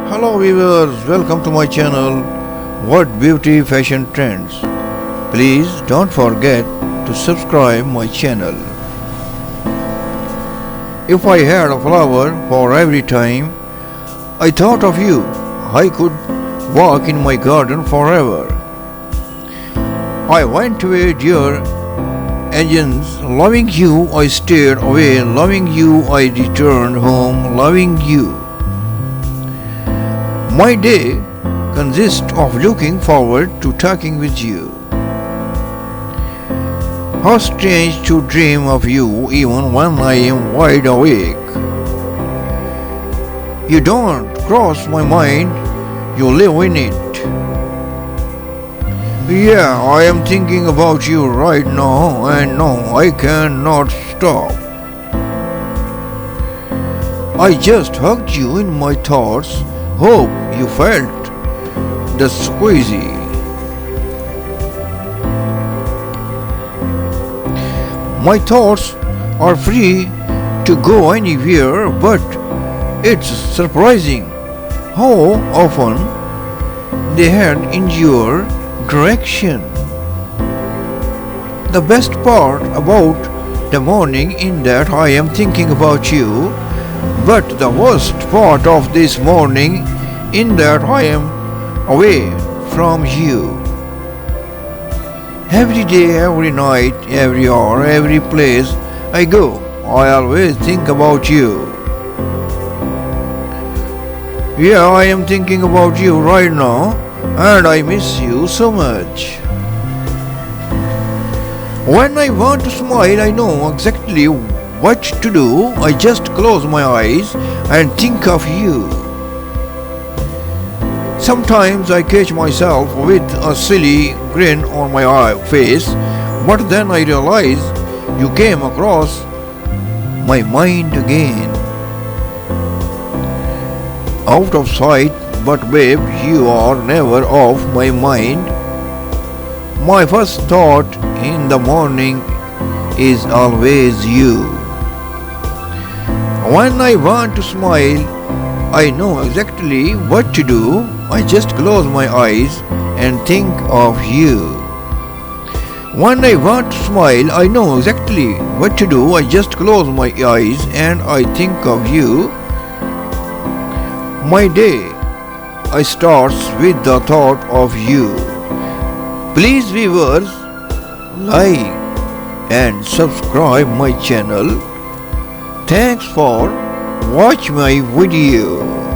Hello viewers, welcome to my channel What Beauty Fashion Trends. Please don't forget to subscribe my channel. If I had a flower for every time I thought of you, I could walk in my garden forever. I went away, dear agents, loving you I stayed away, loving you I returned home, loving you. My day consists of looking forward to talking with you. How strange to dream of you even when I am wide awake. You don't cross my mind, you live in it. Yeah, I am thinking about you right now, and no, I cannot stop. I just hugged you in my thoughts. Hope you felt the squeezy. My thoughts are free to go anywhere, but it's surprising how often they head in your direction. The best part about the morning is that I am thinking about you, but the worst part of this morning in that I am away from you. Every day, every night, every hour, every place I go, I always think about you. Yeah, I am thinking about you right now, and I miss you so much. When I want to smile, I know exactly what to do. I just close my eyes and think of you. Sometimes I catch myself with a silly grin on my face, but then I realize you came across my mind again. Out of sight, but babe, you are never off my mind. My first thought in the morning is always you. When I want to smile, I know exactly what to do. I just close my eyes and think of you. When I want to smile, I know exactly what to do. I just close my eyes and I think of you. My day starts with the thought of you. Please viewers, like and subscribe my channel. Thanks for watching my video.